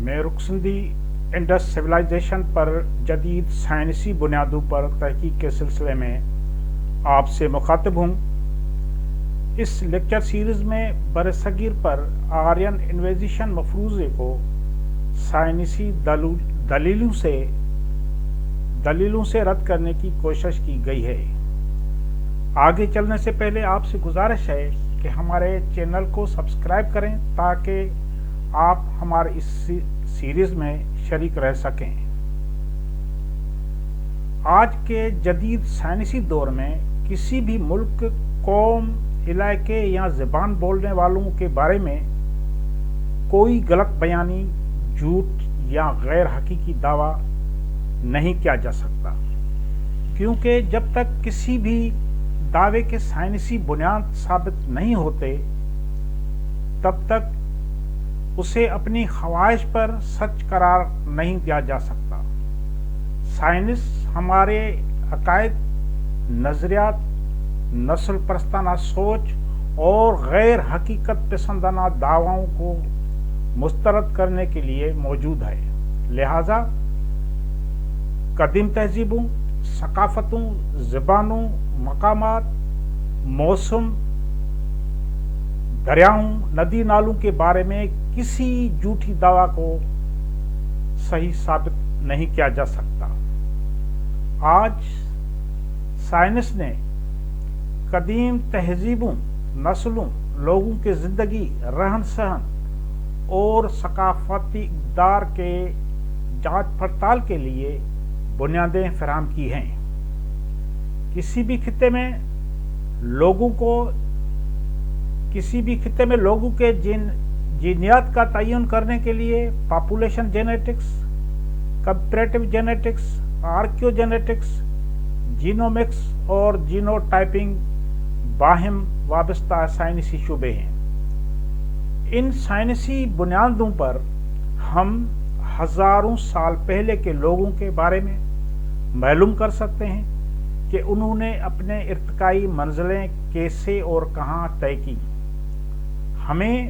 میں رخسندی Indus civilisation پر جدید سائنسی بنیادوں پر تحقیق کے سلسلے میں آپ سے مخاطب ہوں۔ اس لیکچر سیریز میں برصغیر پر آرین انویزیشن مفروضے کو سائنسی دلیلوں سے رد کرنے کی کوشش کی گئی ہے۔ آگے چلنے سے پہلے آپ سے گزارش ہے کہ ہمارے چینل کو سبسکرائب کریں تاکہ آپ ہمارے اس سیریز میں شریک رہ سکیں۔ آج کے جدید سائنسی دور میں کسی بھی ملک، قوم، علاقے یا زبان بولنے والوں کے بارے میں کوئی غلط بیانی، جھوٹ یا غیر حقیقی دعویٰ نہیں کیا جا سکتا، کیونکہ جب تک کسی بھی دعوے کے سائنسی بنیاد ثابت نہیں ہوتے تب تک اسے اپنی خواہش پر سچ قرار نہیں دیا جا سکتا۔ سائنس ہمارے عقائد، نظریات، نسل پرستانہ سوچ اور غیر حقیقت پسندانہ دعووں کو مسترد کرنے کے لیے موجود ہے۔ لہذا قدیم تہذیبوں، ثقافتوں، زبانوں، مقامات، موسم، دریاؤں، ندی نالوں کے بارے میں کسی جھوٹی دعویٰ کو صحیح ثابت نہیں کیا جا سکتا۔ آج سائنس نے قدیم تہذیبوں، نسلوں، لوگوں کے زندگی، رہن سہن اور ثقافتی اقدار کے جانچ پڑتال کے لیے بنیادیں فراہم کی ہیں۔ کسی بھی خطے میں لوگوں کے جینیات کا تعین کرنے کے لیے population genetics, comparative genetics, archaeogenetics, genomics اور جینو ٹائپنگ باہم وابستہ سائنسی شعبے ہیں۔ ان سائنسی بنیادوں پر ہم ہزاروں سال پہلے کے لوگوں کے بارے میں معلوم کر سکتے ہیں کہ انہوں نے اپنے ارتقائی منزلیں کیسے اور کہاں طے کی۔ ہمیں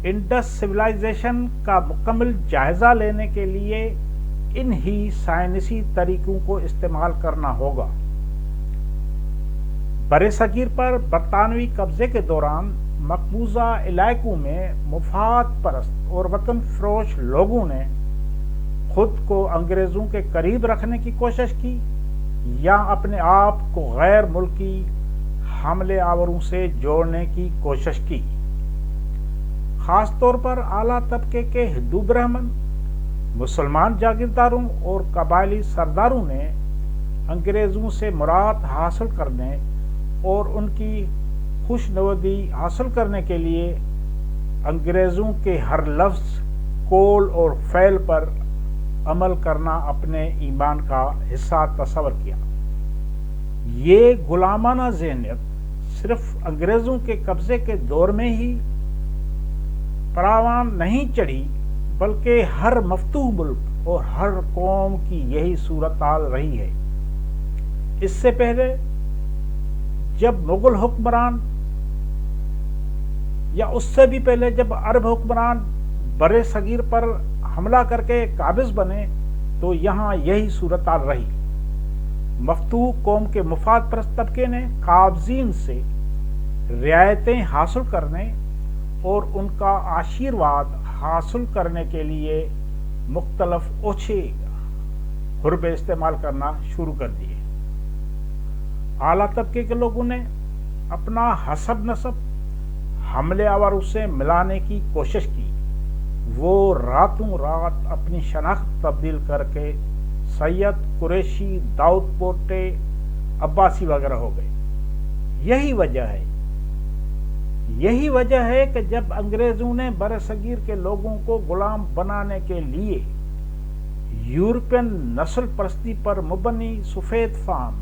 انڈس سویلائزیشن کا مکمل جائزہ لینے کے لیے ان ہی سائنسی طریقوں کو استعمال کرنا ہوگا۔ برصغیر پر برطانوی قبضے کے دوران مقبوضہ علاقوں میں مفاد پرست اور وطن فروش لوگوں نے خود کو انگریزوں کے قریب رکھنے کی کوشش کی یا اپنے آپ کو غیر ملکی حملے آوروں سے جوڑنے کی کوشش کی۔ خاص طور پر اعلیٰ طبقے کے ہندو برہمن، مسلمان جاگیرداروں اور قبائلی سرداروں نے انگریزوں سے مراد حاصل کرنے اور ان کی خوشنودی حاصل کرنے کے لیے انگریزوں کے ہر لفظ، قول اور فعل پر عمل کرنا اپنے ایمان کا حصہ تصور کیا۔ یہ غلامانہ ذہنیت صرف انگریزوں کے قبضے کے دور میں ہی پروان نہیں چڑھی، بلکہ ہر مفتوح ملک اور ہر قوم کی یہی صورتحال رہی ہے۔ اس سے پہلے جب مغل حکمران یا اس سے بھی پہلے جب عرب حکمران برصغیر پر حملہ کر کے قابض بنے تو یہاں یہی صورتحال رہی۔ مفتوح قوم کے مفاد پرست طبقے نے قابضین سے رعایتیں حاصل کرنے اور ان کا آشیرواد حاصل کرنے کے لیے مختلف اوچھے حربے استعمال کرنا شروع کر دیے۔ اعلیٰ طبقے کے لوگوں نے اپنا حسب نسب حملے آوروں سے ملانے کی کوشش کی۔ وہ راتوں رات اپنی شناخت تبدیل کر کے سید، قریشی، داؤد پورٹے، عباسی وغیرہ ہو گئے۔ یہی وجہ ہے کہ جب انگریزوں نے برصغیر کے لوگوں کو غلام بنانے کے لیے یورپین نسل پرستی پر مبنی سفید فام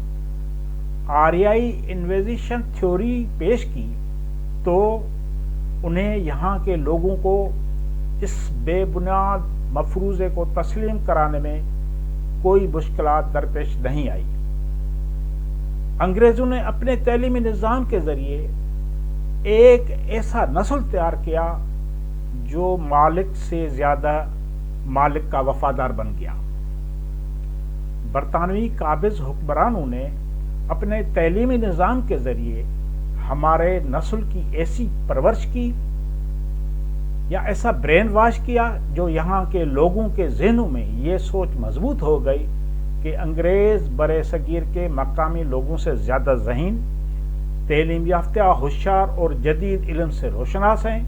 آریائی انویزیشن تھیوری پیش کی تو انہیں یہاں کے لوگوں کو اس بے بنیاد مفروضے کو تسلیم کرانے میں کوئی مشکلات درپیش نہیں آئی۔ انگریزوں نے اپنے تعلیمی نظام کے ذریعے ایک ایسا نسل تیار کیا جو مالک سے زیادہ مالک کا وفادار بن گیا۔ برطانوی قابض حکمرانوں نے اپنے تعلیمی نظام کے ذریعے ہمارے نسل کی ایسی پرورش کی یا ایسا برین واش کیا جو یہاں کے لوگوں کے ذہنوں میں یہ سوچ مضبوط ہو گئی کہ انگریز برِ صغیر کے مقامی لوگوں سے زیادہ ذہین، تعلیم یافتہ، ہوشیار اور جدید علم سے روشناس ہیں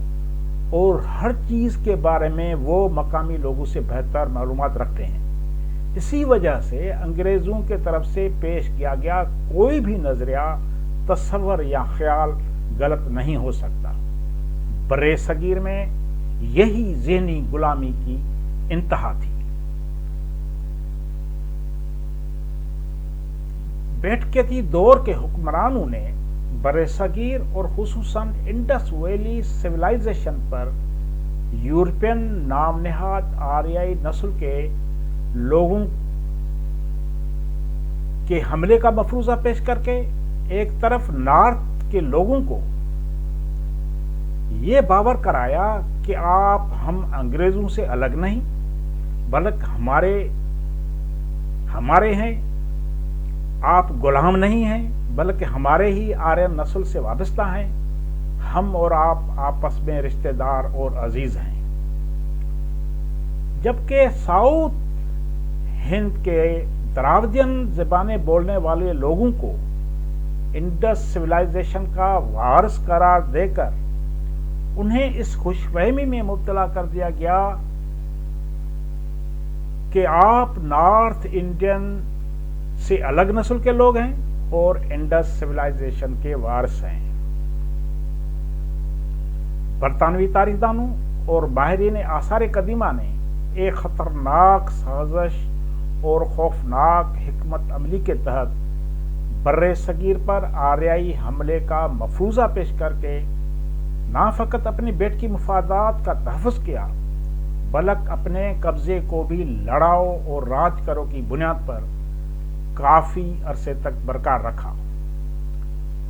اور ہر چیز کے بارے میں وہ مقامی لوگوں سے بہتر معلومات رکھتے ہیں۔ اسی وجہ سے انگریزوں کے طرف سے پیش کیا گیا کوئی بھی نظریہ، تصور یا خیال غلط نہیں ہو سکتا۔ برِ صغیر میں یہی ذہنی غلامی کی انتہا تھی۔ بیٹکیتی دور کے حکمرانوں نے برِ صغیر اور خصوصاً انڈس ویلی سویلائزیشن پر یورپین نام نہاد آریائی نسل کے لوگوں کے حملے کا مفروضہ پیش کر کے ایک طرف نارتھ کے لوگوں کو یہ باور کرایا کہ آپ ہم انگریزوں سے الگ نہیں بلکہ ہمارے ہیں، آپ غلام نہیں ہیں بلکہ ہمارے ہی آرین نسل سے وابستہ ہیں، ہم اور آپ آپس میں رشتہ دار اور عزیز ہیں۔ جبکہ ساؤتھ ہند کے دراوڈین زبانیں بولنے والے لوگوں کو انڈس سویلائزیشن کا وارث قرار دے کر انہیں اس خوش فہمی میں مبتلا کر دیا گیا کہ آپ نارتھ انڈین سے الگ نسل کے لوگ ہیں اور انڈس سویلائزیشن کے وارث ہیں۔ برطانوی تاریخ دانوں اور ماہرین آثار قدیمہ نے ایک خطرناک سازش اور خوفناک حکمت عملی کے تحت برِ صغیر پر آریائی حملے کا مفروضہ پیش کر کے نہ فقط اپنی بیٹ کی مفادات کا تحفظ کیا بلکہ اپنے قبضے کو بھی لڑاؤ اور راج کرو کی بنیاد پر کافی عرصے تک برقرار رکھا۔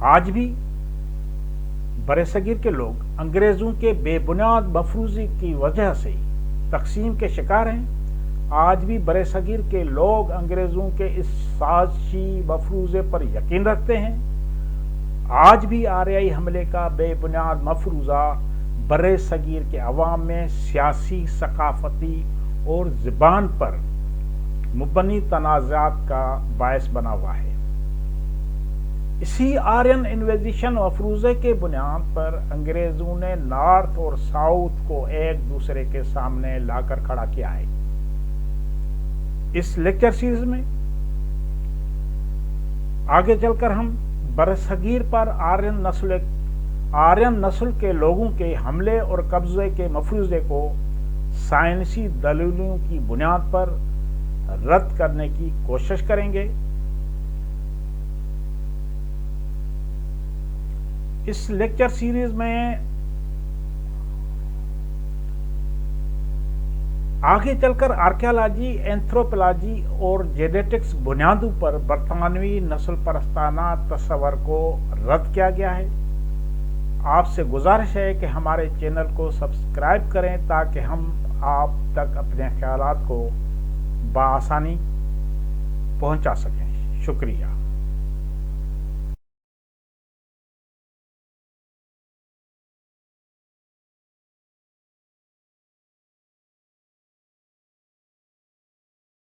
آج بھی برِ صغیر کے لوگ انگریزوں کے بے بنیاد مفروضے کی وجہ سے تقسیم کے شکار ہیں۔ آج بھی برِ صغیر کے لوگ انگریزوں کے اس سازشی مفروضے پر یقین رکھتے ہیں۔ آج بھی آریائی حملے کا بے بنیاد مفروضہ برِ صغیر کے عوام میں سیاسی، ثقافتی اور زبان پر مبنی تنازعات کا باعث بنا ہوا ہے۔ اسی آرین انویزیشن مفروضے کے بنیاد پر انگریزوں نے نارتھ اور ساؤتھ کو ایک دوسرے کے سامنے لا کر کھڑا کیا ہے۔ اس لیکچر سیریز میں آگے چل کر ہم برِ صغیر پر آرین نسل کے لوگوں کے حملے اور قبضے کے مفروضے کو سائنسی دلیلوں کی بنیاد پر رد کرنے کی کوشش کریں گے۔ اس لیکچر سیریز میں آگے چل کر آرکیالوجی، اینتھروپولوجی اور جینیٹکس بنیادوں پر برطانوی نسل پرستانہ تصور کو رد کیا گیا ہے۔ آپ سے گزارش ہے کہ ہمارے چینل کو سبسکرائب کریں تاکہ ہم آپ تک اپنے خیالات کو بآسانی پہنچا سکیں۔ شکریہ۔